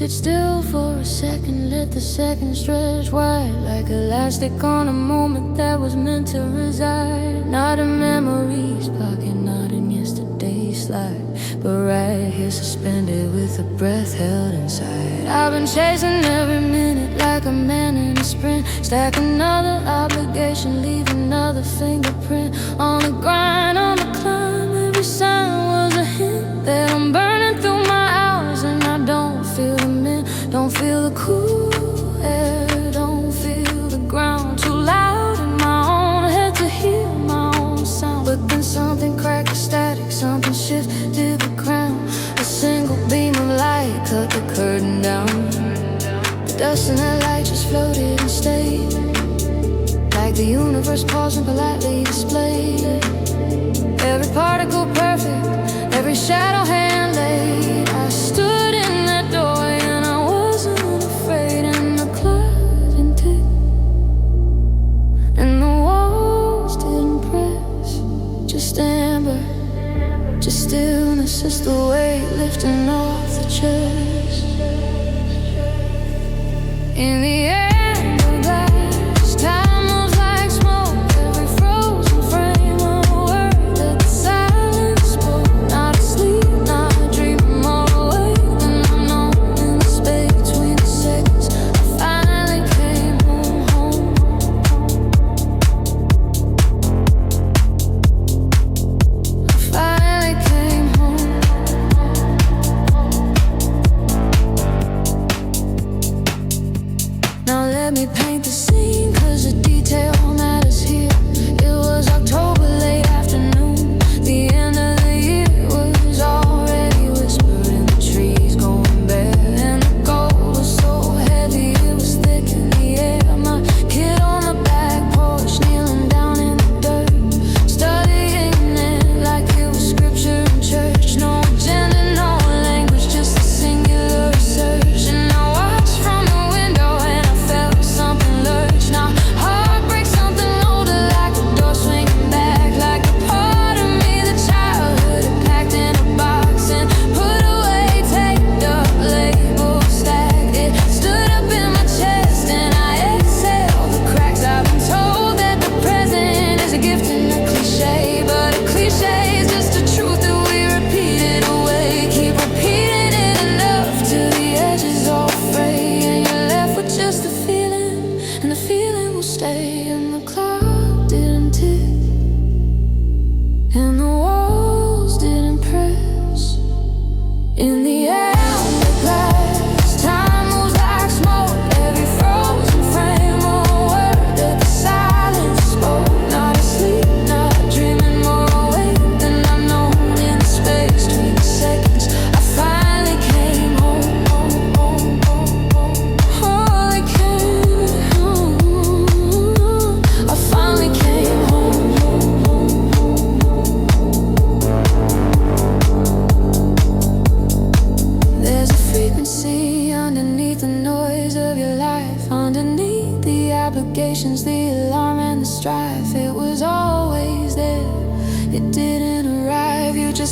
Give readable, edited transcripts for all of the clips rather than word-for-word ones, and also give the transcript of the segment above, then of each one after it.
Sit still for a second, let the second stretch wide, like elastic on a moment that was meant to reside. Not in memory's pocket, not in yesterday's slide, but right here suspended with a breath held inside. I've been chasing every minute like a man in a sprint. Stack another obligation, leave another fingerprint on the grind, on the climb. Every sign was a hint that I'm burning through my hours, and I don't feel the mint, don't feel the cool air, don't feel the ground too loud in my own head to hear my own sound. But then something cracked, a static, something shifted the ground. A single beam of light cut the curtain down. The dust and the light just floated and stayed, like the universe pausing politely displayed. Every particle perfect, every shadow hand laid. I stood in that doorway and I wasn't afraid, and the clock didn't tick, and the walls didn't press. Just amber, just stillness, just the weight lifting off the chest. In the air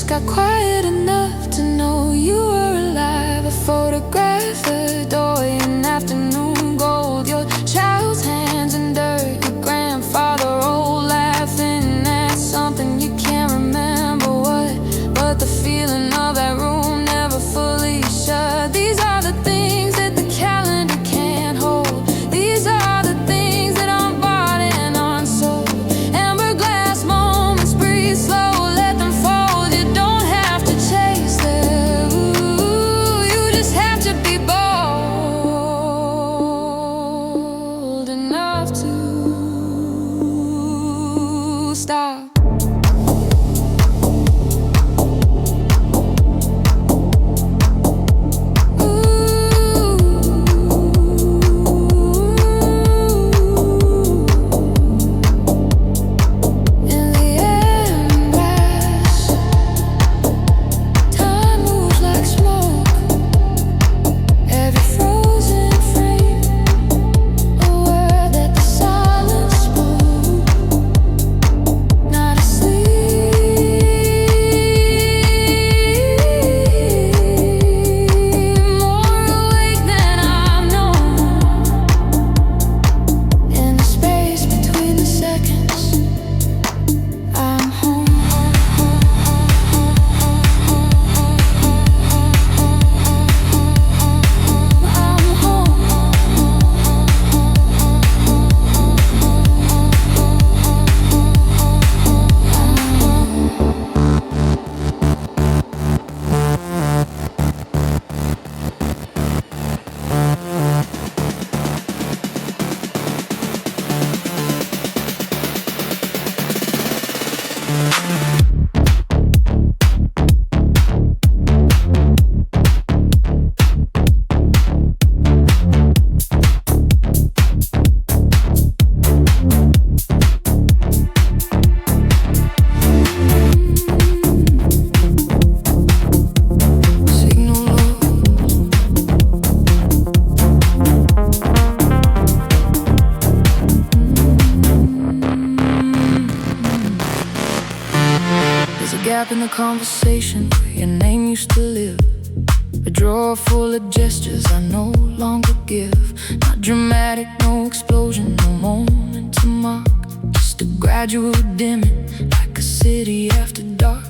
got quiet enough to know you were alive. A photograph, a doorway in afternoon gold. Your child's hands in dirt, your grandfather old, laughing at something you can't remember what, but the feeling of that room never fully shut. These are the things that the calendar can't hold. These are the things that I'm bought and unsold. Amber glass moments, breathe slow, let them fold. You don't have to chase them. stop in the conversation where your name used to live. A drawer full of gestures I no longer give. Not dramatic, no explosion, no moment to mark. Just a gradual dimming, like a city after dark.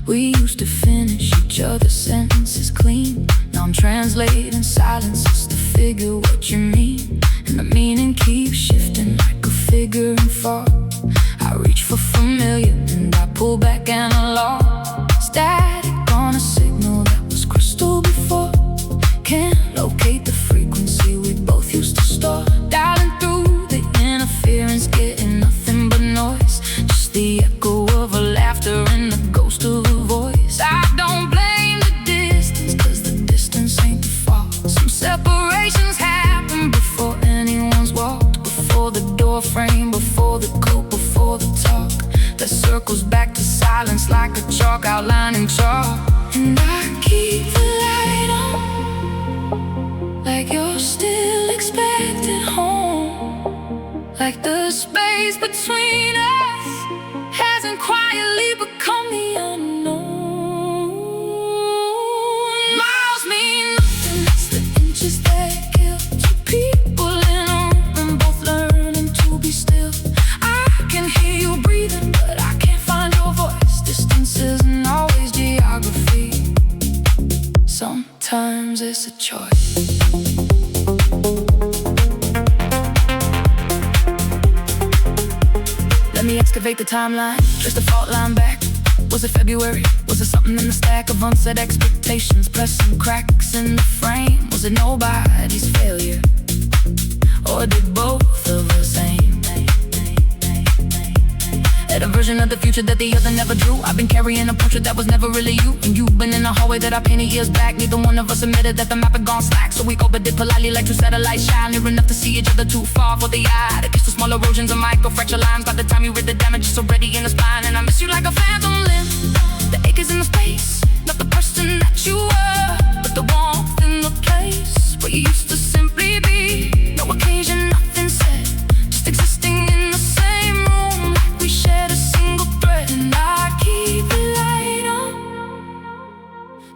We used to finish each other's sentences clean. Now I'm translating silences to figure what you mean. And the meaning keeps shifting like a figure in fog. I reach for familiar and I pull back analog. Static on a signal that was crystal before. Can't locate the frequency we both used to store. Dialing through the interference, getting nothing but noise. Just the echo of a laughter and the ghost of a voice. I don't blame the distance, cause the distance ain't the fault. Some separations happen before anyone's walked. Before the door frame, before the coat, before the talk. That circles back to silence like a chalk outlining chalk. And I keep the light on, like you're still expected home. Like the space between us hasn't quietly become the unknown. Miles mean nothing, it's the inches that kill. Two people in a room, both learning to be still. I can hear you breathing, but I can't find your voice. Distance isn't always geography. Sometimes it's a choice. Let me excavate the timeline, trace the fault line back. Was it February? Was it something in the stack of unsaid expectations? Pressing cracks in the frame. Was it nobody's failure? Or did both of us aim at a version of the future that the other never drew? I've been carrying a portrait that was never really you. And you've been in a hallway that I painted years back. Neither one of us admitted that the map had gone slack. So we orbited politely like two satellites, shine near enough to see each other, too far for the eye to catch the small erosions and micro-fracture lines. By the time you read the damage, it's already in the spine. And I miss you like a phantom limb. The ache is in the space, not the person that you were, but the warmth in the place where you used to simply be. No occasion, nothing said, just existing in the same room, like we shared a single thread. And I keep the light on,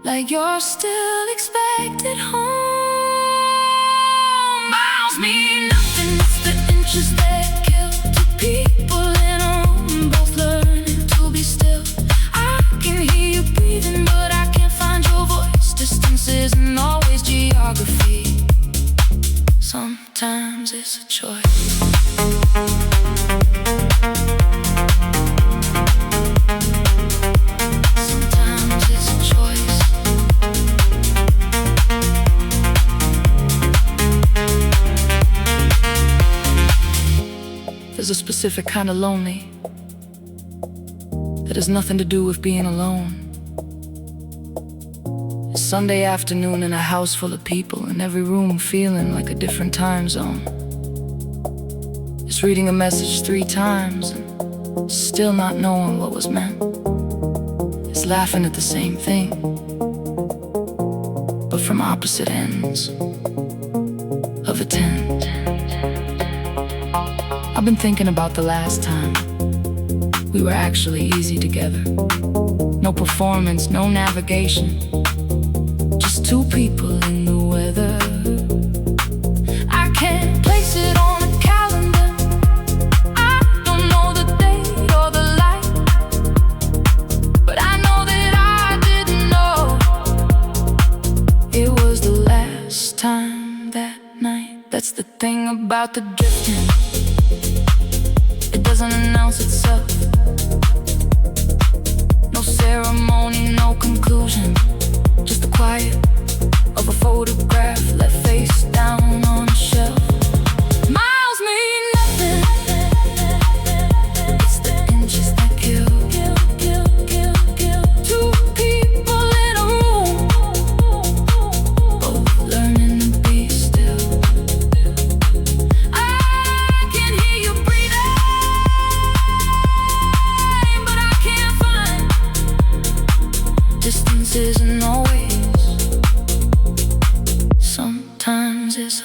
like you're still expected home. Miles mean nothing, it's the inches that kill. Two people in a room, both learning to be still. I can hear you breathing, but I can't find your voice. Distance isn't always geography. Sometimes it's a choice. Sometimes it's a choice. There's a specific kind of lonely that has nothing to do with being alone. It's Sunday afternoon in a house full of people, in every room feeling like a different time zone. It's reading a message 3 times and still not knowing what was meant. It's laughing at the same thing, but from opposite ends of a tent. I've been thinking about the last time we were actually easy together. No performance, no navigation, just 2 people in the weather. I can't place it on a calendar, I don't know the date or the light, but I know that I didn't know it was the last time that night. That's the thing about the drifting, it doesn't announce itself. No ceremony, no conclusion, just the quiet of a photograph left face down on a shelf. Miles mean nothing, it's the inches that kill. 2 people in a room, both learning to be still. I can hear you breathing, but I can't find. Distance isn't always. Sometimes it's a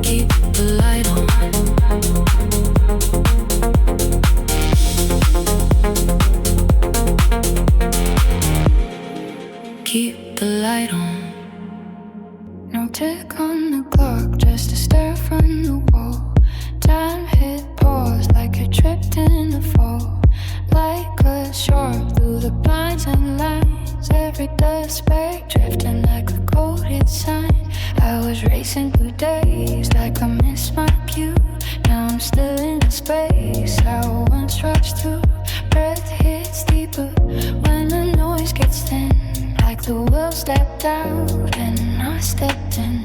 keep the light on. keep the light on. No tick on the clock, just a stare from the wall. Time hit pause like you tripped in the fall. Like a shark through the blinds and lines. Every dust speck drifting like a coded sign. I was racing through days like I missed my cue. Now I'm still in space I once rushed through. Breath hits deeper when the noise gets thin. Like the world stepped out and I stepped in.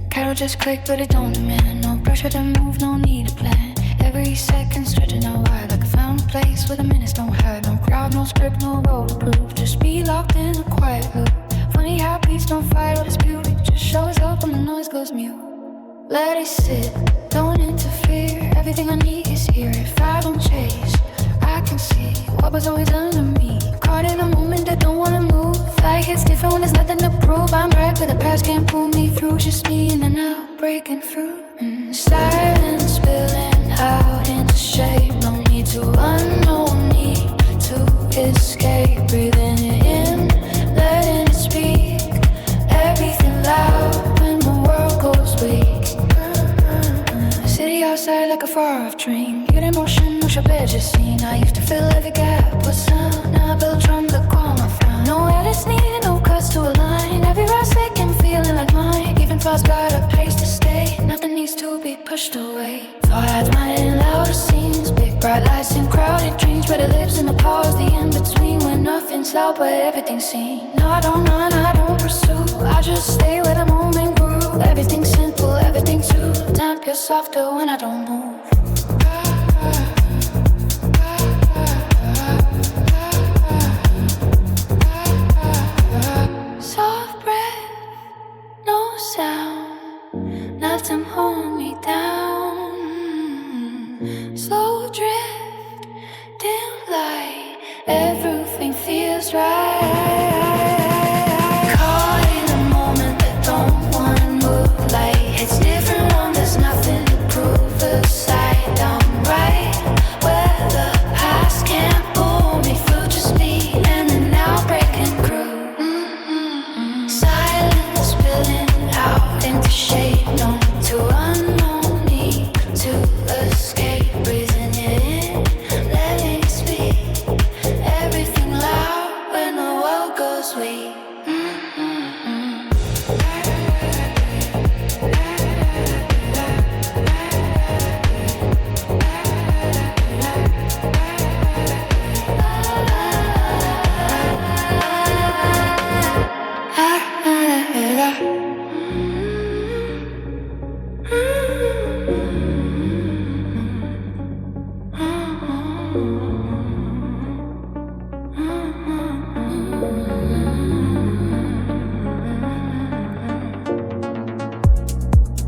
Carol just clicked but it don't demand. No pressure to move, no need to plan. Every second stretching out wide like I found a place where the minutes don't hide. No crowd, no script, no role to prove. Just be locked in a quiet loop. Funny how peace don't fight or dispute. It just shows up when the noise goes mute. Let it sit, don't interfere. Everything I need is here. If I don't chase, I can see what was always under me. Caught in a moment that don't wanna move. Like it's different when there's nothing to prove. I'm right but the past can't pull me through. Just me in and out, breaking through. Silence spilling out into shape. No need to run, no need to escape. Breathing it in, letting it speak. Everything loud when the world goes weak. City outside like a far-off dream. You're in motion, wish I bet you seen. I used to fill every gap with sound. Now I build drum to calm my frown. No edits needed, no cuts to align. Every rest second feeling like mine. Even flaws got a place to stay. Nothing needs to be pushed away. Thoughts minding louder scenes. Big bright lights and crowded dreams. Where the lips and the pause, the in-between. When nothing's loud but everything's seen. No, I don't run, I don't pursue. I just stay where the moment grew. Everything's simple, everything true. Damp, you're softer when I don't move. Soft breath, no sound. Let them hold me down. Slow drift, dim light. Everything feels right. Caught in a moment that don't wanna move. Like it's different when there's nothing to prove. Aside, I'm right where the past can't pull me through. Just me and the now breaking through. Silence spilling out into shape. No need to run, no need to escape. Breathing it in, letting it speak. Everything loud when the world goes weak.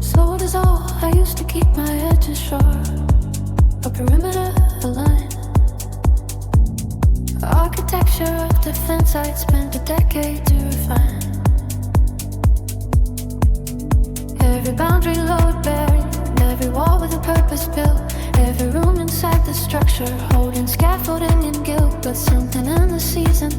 So does all. I used to keep my edges sharp. A perimeter, a line. Architecture of defense I'd spent a decade to refine. Every boundary load buried. Every wall with a purpose built. Every room inside the structure holding scaffolding and guilt. But something in the season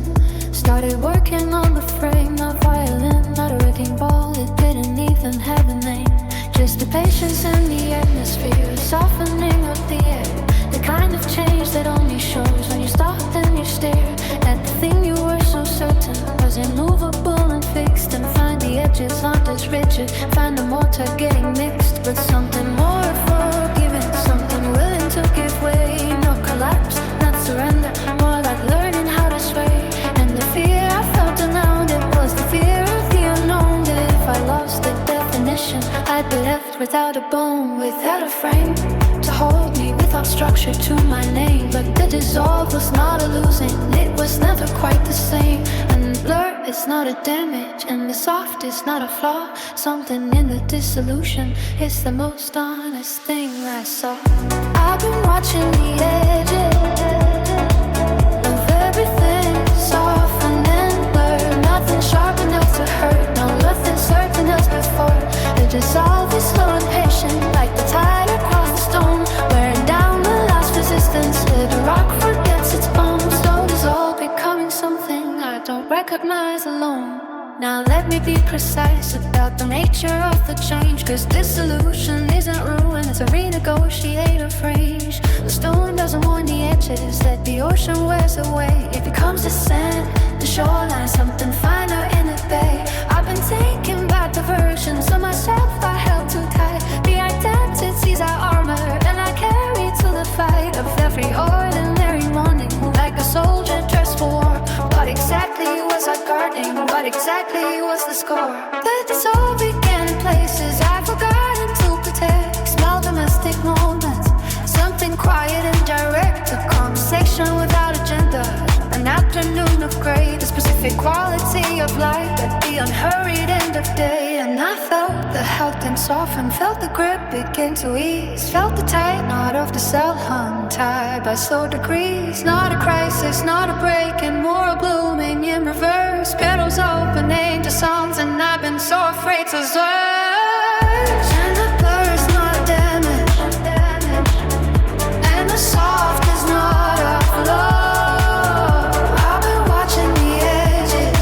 started working on the frame. Not violin, not a wrecking ball. It didn't even have a name. Just the patience in the atmosphere, the softening of the air. The kind of change that only shows when you stop and you stare at the thing you were so certain was immovable and fixed. And find the edges aren't as rigid. Find the mortar getting mixed, but something more forgiving. Something willing to give way. Not collapse, not surrender. More like learning how to sway. And the fear I felt around it was the fear of the unknown. That if I lost the definition, I'd be left without a bone, without a frame to hold me, without structure to my name. But the dissolve was not a losing. It was never quite the same. And blur is not a damage, and the soft is not a flaw. Something in the dissolution is the most honest thing I saw. I've been watching the edges of everything soften and blur. Nothing sharp enough to hurt. No, nothing certain as before. The dissolve is slow and patient, like the tide across the stone, wearing down the last resistance. The rock forgets its bones. So dissolve, becoming something I don't recognize. recognize alone. Now let me be precise about the nature of the change, 'cause this solution isn't ruin, it's a renegotiated range. The stone doesn't want the edges that the ocean wears away. It becomes the sand, the shoreline, something finer in the bay. I've been taking back the versions of myself I held too tight. The identities I armored and I carry to the fight of every ordinary morning, like a soldier dressed for war. What exactly was I guarding? What exactly was the score? But this all began in places I've forgotten to protect. Small domestic moments, something quiet and direct, a conversation without agenda, an afternoon of gray, the specific quality of light at the unhurried end of day. And I felt the health and soften, felt the grip begin to ease, felt the tight knot of the cell hung tied by slow degrees. Not a crisis, not a break, and more blooming in reverse. Petals opening to songs, and I've been so afraid to search. And the blur's not damage, and the soft is not a flaw. I've been watching the edges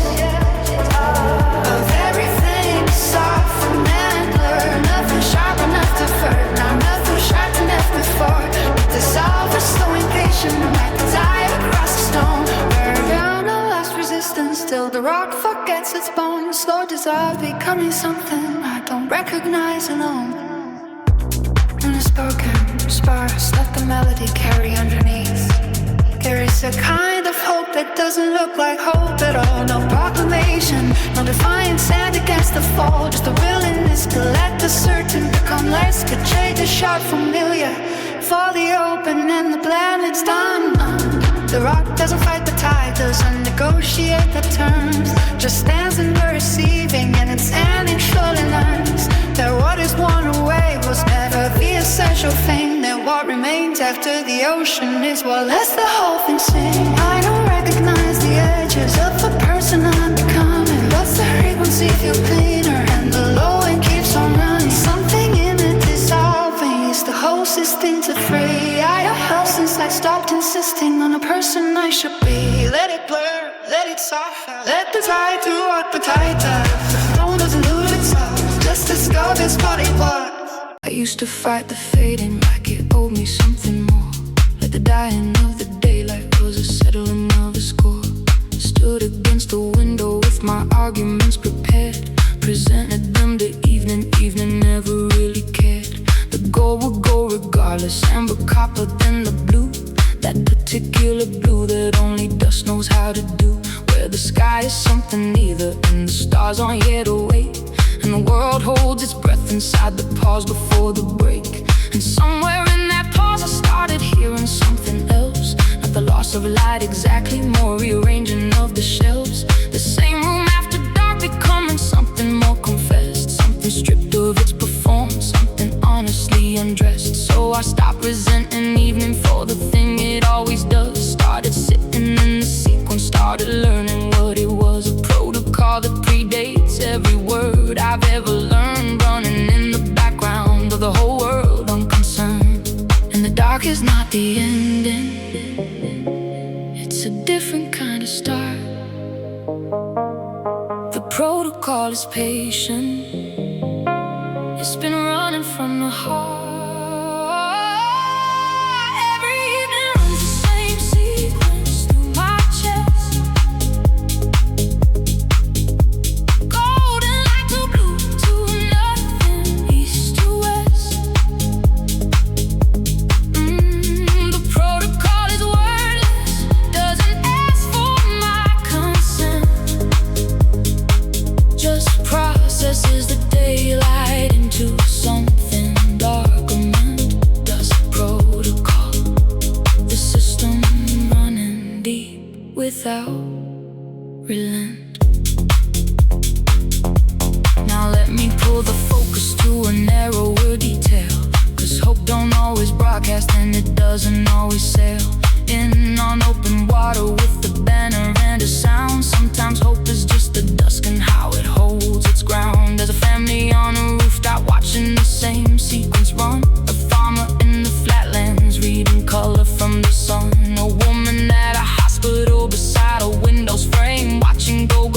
of everything soft and blur. Nothing sharp enough to hurt, now nothing sharp enough before. But the solve is so impatient, like a dive across the stone. Wear down a last resistance, till the rock forgets its bones. Slow dissolve, becoming something I don't recognize alone. Unspoken, sparse, let the melody carry underneath. There is a kind of hope that doesn't look like hope at all. No proclamation, no defiant stand against the fall. Just a willingness to let the certain become less. Could trade the sharp familiar for the open, and the planet's done. The rock doesn't fight the tide, doesn't negotiate the terms, just stands in the receiving, and it's ending surely learns that what is worn away was never the essential thing. That what remains after the ocean is what lets the whole thing sing. I don't recognize the edges of the person I'm becoming. What's the frequency feel cleaner, and the low end keeps on running. Something in it dissolving, it's the whole system to free. I have held since I stopped insisting on a person I should be. Let it blur, let it soften, let the tide do what the tide does. The stone doesn't lose itself, just discover its body was. I used to fight the fading like it owed me something more. Like the dying of the daylight was a settling of a score. Stood against the window with my arguments prepared, presented them to evening never really cared. The goal would go regardless, amber copper then the blue, that particular blue that only dust knows how to do. Where the sky is something neither, and the stars aren't yet awake, and the world holds its breath inside the pause before the break. And somewhere in that pause I started hearing something else. Not the loss of light exactly, more rearranging of the shelves. The same room after dark becoming something more confessed, something stripped of its performance, something honestly undressed. So I stopped resenting evening for the thing it always does. Started sitting in the sequence, started learning what it was. A protocol that predates every word I've ever learned, running in the background of the whole world unconcerned. And the dark is not the ending, it's a different kind of start. The protocol is patient, it's been running from the heart. Every evening runs the same sequence through my chest. Golden light to blue to nothing, east to west. The protocol is wordless, doesn't ask for my consent, just processes the daylight into something darker meant. Does protocol, the system running deep without relent. Now let me pull the focus to a narrower detail, 'cause hope don't always broadcast and it doesn't always sail in on open water with the banner and a sound. Sometimes hope is just the dusk and how it holds its ground. As a family on a rooftop watching the same sequence run, a farmer in the flatlands reading color from the sun, a woman at a hospital beside a window's frame watching go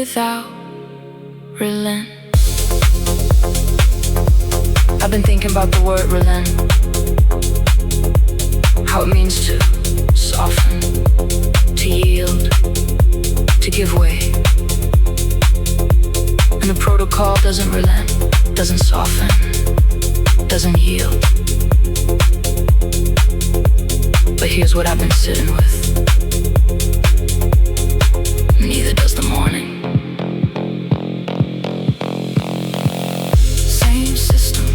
without relent. I've been thinking about the word relent, how it means to soften, to yield, to give way. And the protocol doesn't relent, doesn't soften, doesn't yield. But here's what I've been sitting with. Neither does the morning. Same system,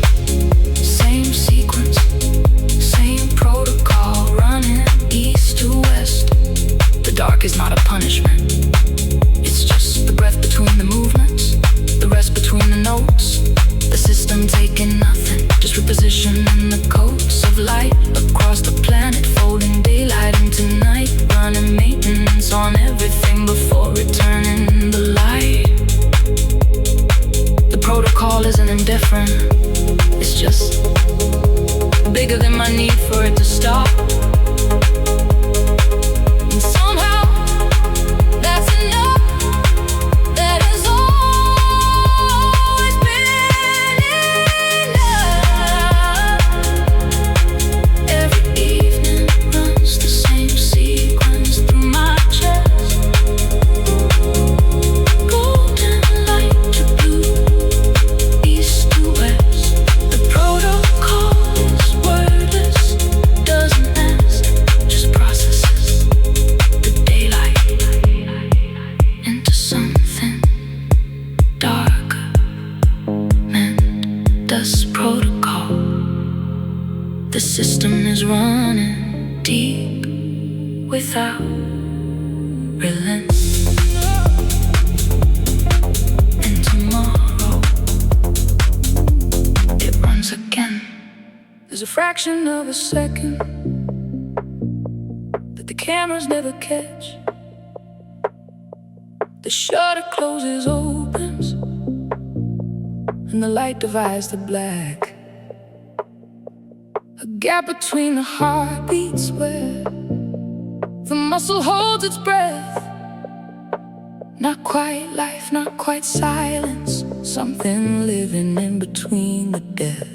same sequence, same protocol, running east to west. The dark is not a punishment. It's just the breath between the movements, the rest between the notes. The system taking nothing, just repositioning the coats of light across the planet, folding daylight into night, running maintenance on everything before returning the light. The protocol isn't indifferent, it's just bigger than my need for it to stop. And somehow that's enough. That has always been enough. Every evening runs the same sequence through my chest. Golden light to blue, east to west. The protocol is wordless, doesn't ask, just processes the daylight into something darker. And does protocol. The system is running deep without relent. And tomorrow it runs again. There's a fraction of a second that the cameras never catch. The shutter closes, opens, and the light divides the black. A gap between the heartbeats where the muscle holds its breath. Not quite life, not quite silence, something living in between the death.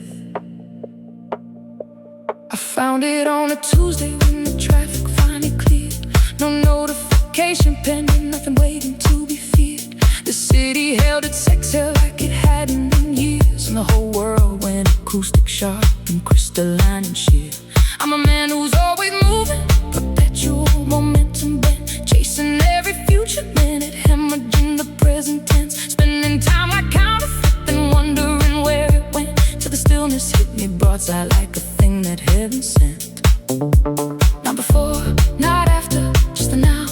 I found it on a Tuesday when the traffic finally cleared. No notification pending, nothing waiting to be feared. The city held its exhale like it hadn't in years, and the whole world went acoustic sharp and crystalline and sheer. I'm a man who's always moving, perpetual momentum bent, chasing every future minute, hemorrhaging the present tense, spending time like counterfeiting, wondering where it went, till the stillness hit me broadside like a thing that heaven sent. Not before, not after, just the now.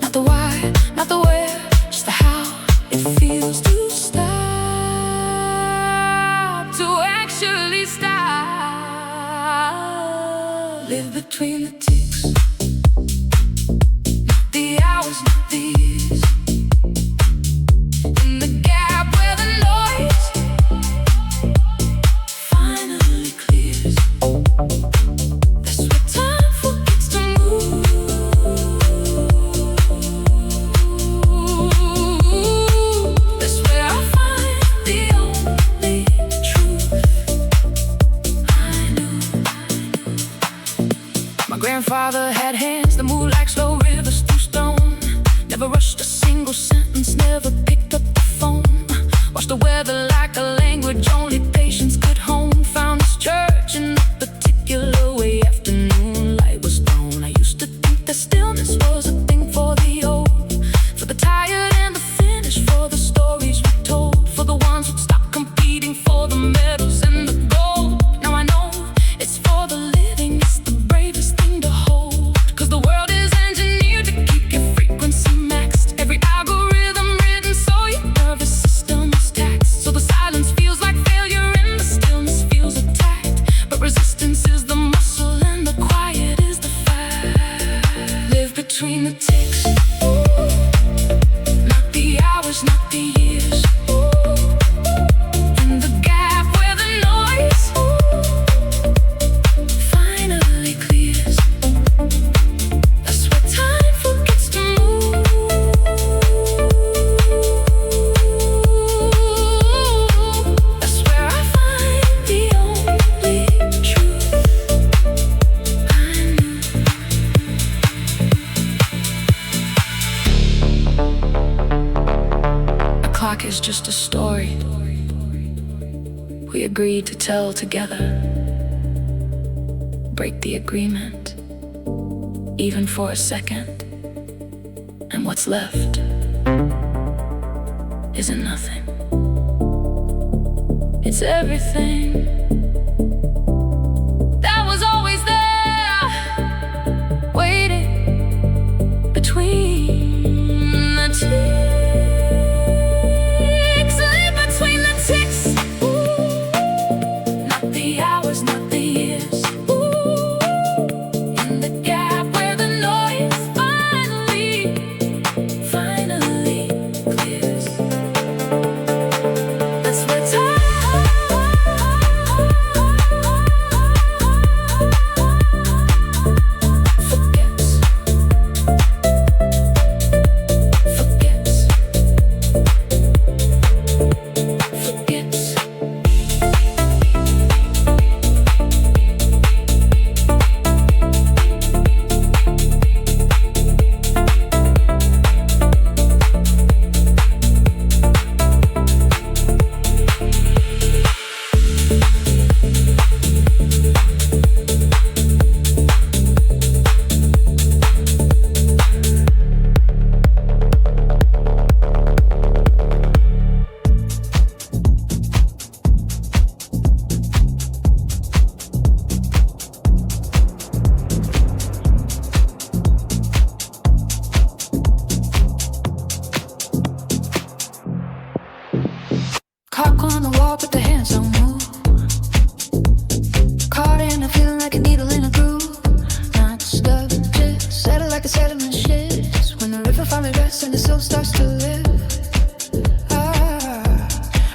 Not the why, not the where, just the how. It feels to stop, to actually stop. Live between the ticks, not the hours, not the years. In the gap where the noise finally clears. That's where time forgets to move. That's where I find the only truth I knew. My grandfather had hands that moved like slow rivers through stone. Never rushed a single sentence, never picked up the phone. Watched the weather like a language only patience could hone. Found his church in a particular way. Afternoon light was thrown. I used to think that stillness was a thing for the old, for the tired and the finished, for the stories we told, for the ones who'd stop competing for the medals and the gold. Now I know it's for the living, it's the bravest thing to hold. Cause the world is engineered to keep your frequency maxed. Every algorithm written so your nervous system is taxed. So the silence feels like failure and the stillness feels attacked. But resistance is the muscle and the quiet is the fact. Live between the ticks, not the hours, not the years. In the gap where the noise finally clears. That's where time forgets to move. is just a story we agreed to tell together. Break the agreement, even for a second, and what's left isn't nothing. It's everything that was always there, waiting between the ticks, between the ticks. Not the hours, not the years. In the gap where the noise finally clears. That's where time clock on the wall, but the hands don't move. Caught in a feeling like a needle in a groove. Not stuck, just settle like a sediment shifts. When the river finally rests and the soul starts to live.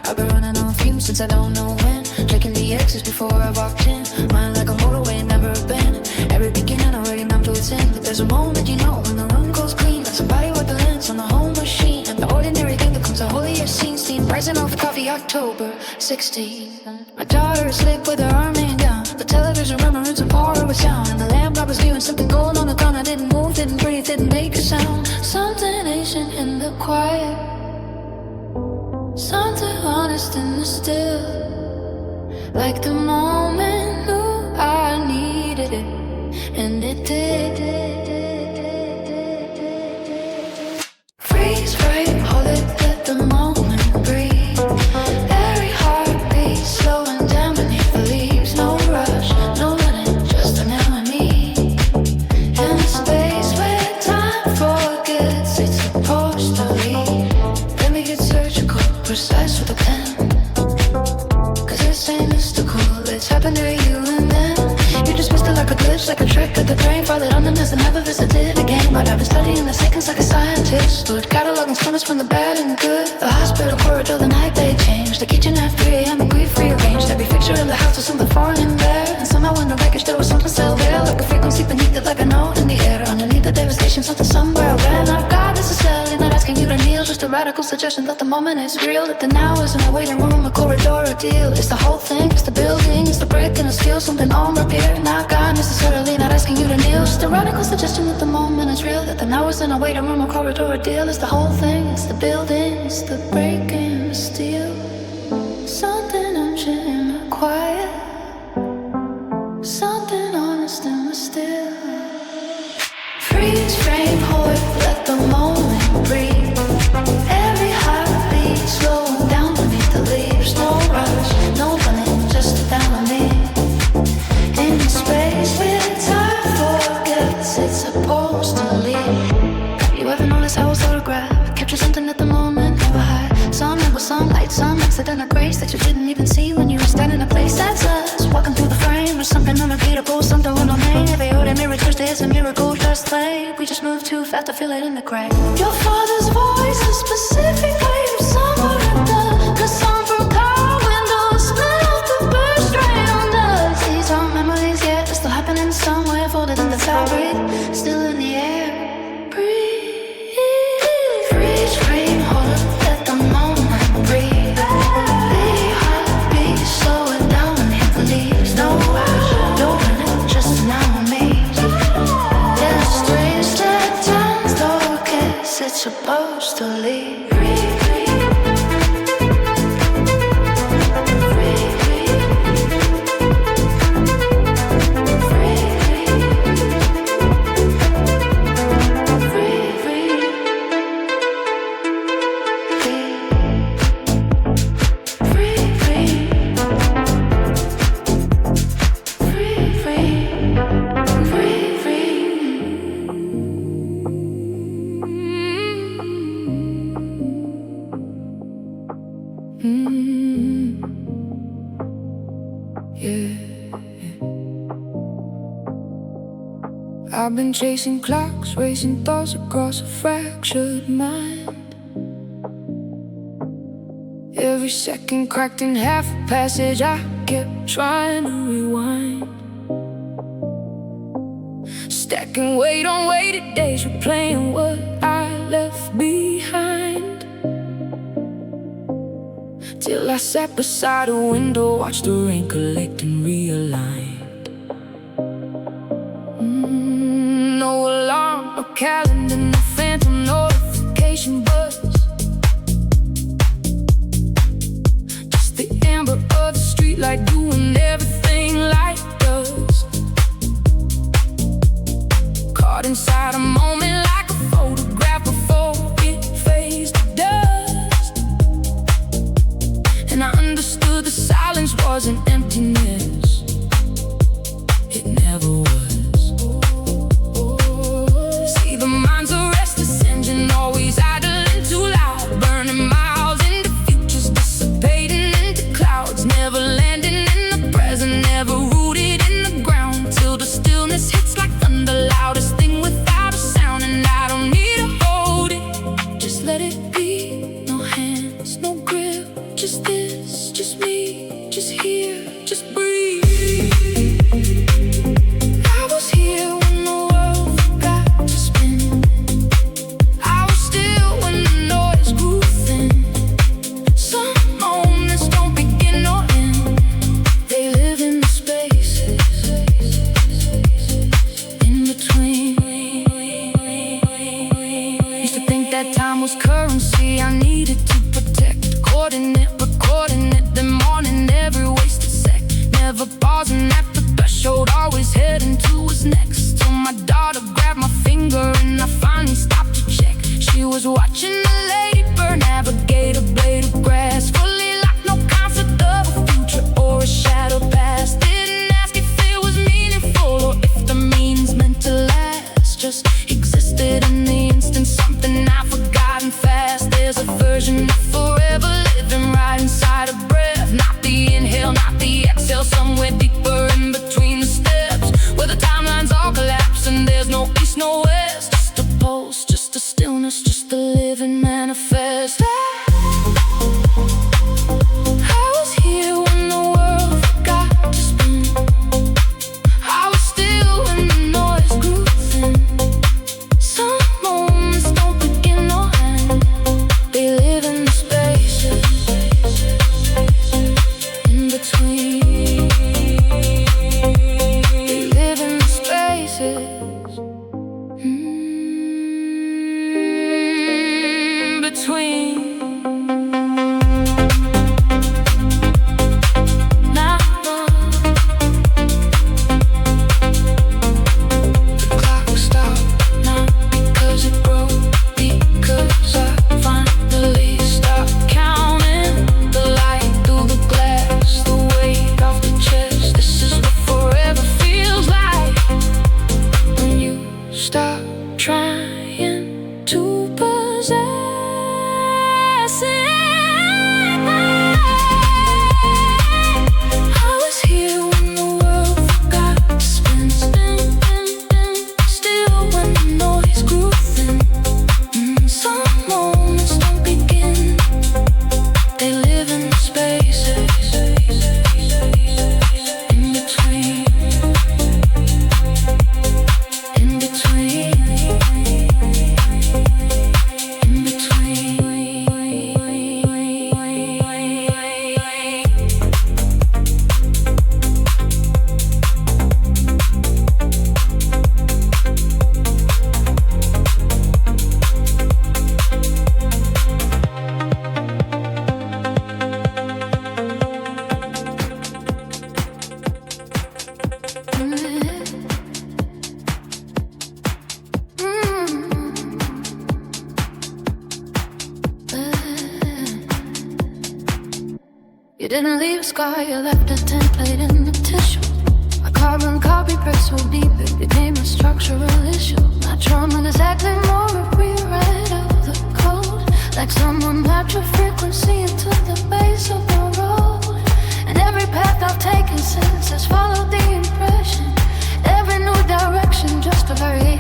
I've been running on fumes since I don't know when. Checking the exits before I walked in. Mind like a motorway, never been. Every beginning already numb to its end. But there's a moment, you know, when the room goes clean. Like somebody with the lens on the home machine. And the ordinary thing becomes a holier scene. Steam rising off coffee, October 16. My daughter asleep with her arm hanging down. The television remembers a horror with sound. And the lamp I was viewing something gold on the ground. I didn't move, didn't breathe, didn't make a sound. Something ancient in the quiet, something honest in the still. Like the moment knew I needed it, and it did. Freeze, frame, hold it, let the moment breathe. Every heartbeat slowing down beneath the leaves. No rush, no running, just an enemy. In a space where time forgets it's supposed to leave. Let me get surgical, precise with a pen. Cause this ain't mystical, it's happened to you and then. You just missed it like a glitch, like a trick of the brain. Followed on the nest and never visited again. But I've been studying the seconds like a scientist. Stood cataloging swimmers from the bad and good. The hospital corridor, the night they changed. The kitchen at 3 a.m. and grief rearranged. Every picture in the house was something foreign in there. And somehow in the wreckage there was something still there. Like a frequency beneath it, like a note in the air. Underneath the devastation, something somewhere ran. I've got necessarily not asking you to kneel. Just a radical suggestion that the moment is real. That the now isn't a waiting room, a corridor, a deal. It's the whole thing, it's the building, it's the brick and the steel. Something on repair, not God necessarily not asking you to kneel. Just a radical suggestion that the moment is real. That the now isn't a waiting room, a corridor, a deal. It's the whole thing, it's the building, it's the brick and the steel. Something ancient in the quiet, something honest in the still. Freeze, frame, hold it, let the moment breathe. Every heartbeat slowing down beneath the leaves. No rush, no running, just a down on me. In the space where time forgets it's supposed to leave. You ever notice how a photograph captures something at the moment, never hide. Some it was sunlight, some accidental grace that you didn't even see when you were standing in a place. That's us, walking through the frame with something unrepeatable, something we don't name. Every ordinary Tuesday is a miracle, just like we just moved too fast to feel it in the crack. Your father's voice is specifically somewhere in the song from car windows. Split out the burst rain on us. These aren't memories yet, they're still happening somewhere, folded in the fabric, still in the air. Breathe, freeze, frame, hold it, let the moment breathe. Every heartbeat slowing down beneath the leaves. No rush, no running, just now on me. Yeah, strange that time forgets it's supposed to leave. Breathe, breathe. been chasing clocks, racing thoughts across a fractured mind. Every second cracked in half a passage, I kept trying to rewind. Stacking weight on weighted days, replaying what I left behind. Till I sat beside a window, watched the rain collect and realign. No alarm, no calendar, no phantom notification buzz. Just the amber of the streetlight doing everything light does. Caught inside a moment like a photograph before it fades to dust. And I understood the silence wasn't emptiness. It never was. The mind's a restless engine, always idling too loud, burning miles into futures, dissipating into clouds, never landing in the present, never rooted in the ground, till the stillness hits like thunder, loudest thing without a sound. And I don't need to hold it, just let it be. No hands, no grip, just this, just me, just here, just breathe. I was here when the world forgot to spin. I was still when the noise grew thin. Some moments don't begin or end. They live in the spaces in between. Used to think that time was currency I needed to protect. Coordinate, recording it, then mourning every wasted sec. Never pausing at the threshold, always heading to what's next. Till my daughter grabbed my finger and I finally stopped to check. She was watching the labor navigate a blade of grass, fully locked, no concept of a future or a shadow past. Didn't ask if it was meaningful or if the means meant to last. Just existed in the instant, something I've forgotten fast. There's a version of forever living right inside a breath. Not the inhale, not the exhale, somewhere deeper in between the steps, where the timelines all collapse and there's no east, no west. Just a pulse, just a stillness, just a living manifest. I was here when the world forgot to spin. I was still when the noise grew thin. Some moments don't begin nor end. They live in the spaces in between. They live in the spaces between. Now the clock stopped, not because it broke, because I finally stopped counting the light through the glass, the weight off the chest. This is what forever feels like when you stop trying to possess it. I was here when the world forgot to spin, still when the noise grew thin. Some moments don't begin, they live in the spaces in between. In between. In between. You didn't leave a scar, you left a template in the tissue. A carbon copy pressed so deep it became a structural issue. Not trauma exactly, more a rewrite of the code. Like someone mapped your frequency into the base of the road. And every path I've taken since has followed the impression. Every new direction, just a variation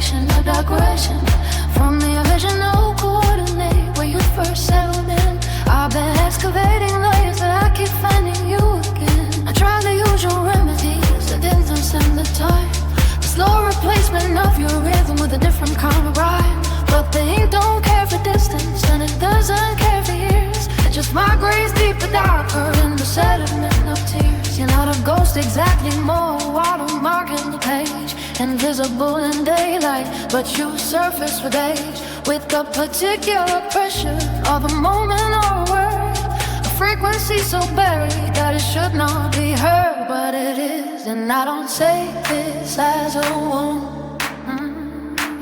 invisible in daylight, but you surface with age, with the particular pressure of a moment or a word, a frequency so buried that it should not be heard, but it is. And I don't say this as a wound,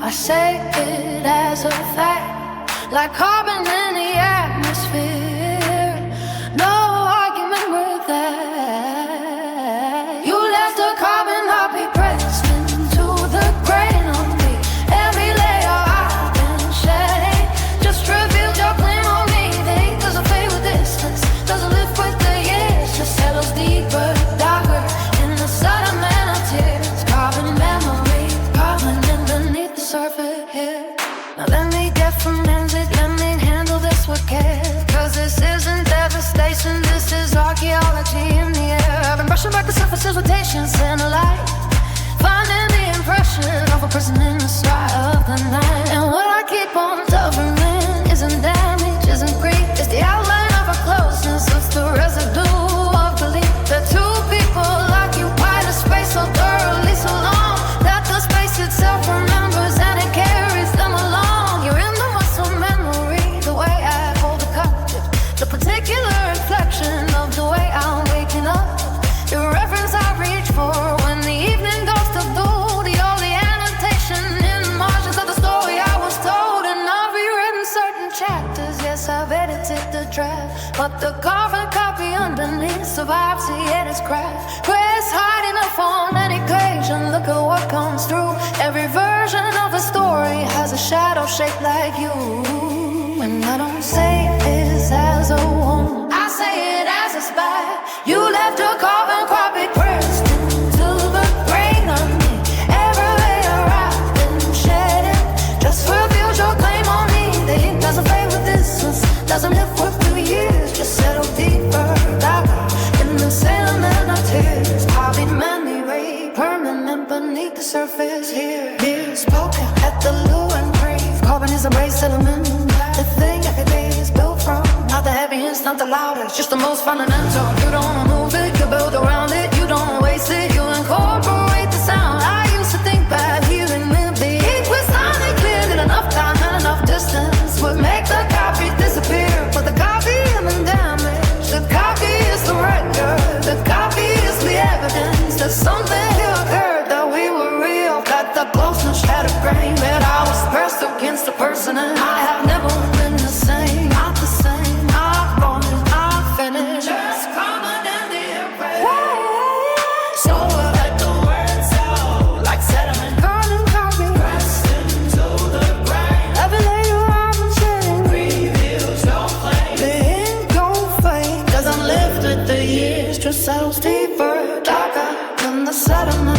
I say it as a fact, like carbon in the atmosphere. No argument with that. You left a carbon copy pressed into the grain of me. Every layer I've been shedding just revealed your claim on me. They doesn't fade with distance, doesn't lift with the years, just settles deeper, darker in the sediment of tears. Carbon memory, carbon underneath the surface here. Now let me get from it, let me handle this with care, 'cause this isn't devastation, this is archaeology in the air. I've been brushing back the surfaces with patience and a light, finding the impression of a person in the sky of the night. And what I keep on covering isn't damage, isn't grief, it's the outline of a closeness, it's the residue of belief that two people occupy the space so thoroughly, so long that the space itself remembers and it carries them along. You're in the muscle memory, the way I hold the captive, the particular reflection of the way I'm waking up, the reference I reach for when the evening goes to do, the only annotation in the margins of the story I was told. And I've rewritten certain chapters, yes, I've edited the draft, but the carbon copy underneath survives, yet it's cracked. Grace hide enough on any page, and look at what comes through. Every version of a story has a shadow shaped like you. And I don't say this as a wound, I say it as a spy. You left a carbon copy pressed into the grain of me. Every layer I've been shedding just reveals your claim on me. The ink doesn't fade with distance, doesn't lift with the years, just settle deeper, darker in the sediment of tears. Copy memory, permanent beneath the surface here. Here spoken at the lure and breathe. Carbon is a base element, the thing every day is built from. Not the heaviest, not the loudest, just the most fundamental. You don't move it, you build around it. You don't waste it, you incorporate the sound. I used to think bad hearing with the ink was sounding clear, that enough time and enough distance would make the copy disappear. But the copy isn't damaged, the copy is the record, the copy is the evidence that something here occurred, that we were real, that the closeness had a grain, that I was pressed against the person, and I have never been the same, not the same. I've gone and I've finished, just common in the airplane. So let the words out like sediment, carbon copy pressed into the grain. Every layer I've been shedding reveals your flame. The ink don't fade, doesn't lift with the years, just settles deeper, darker than the sediment.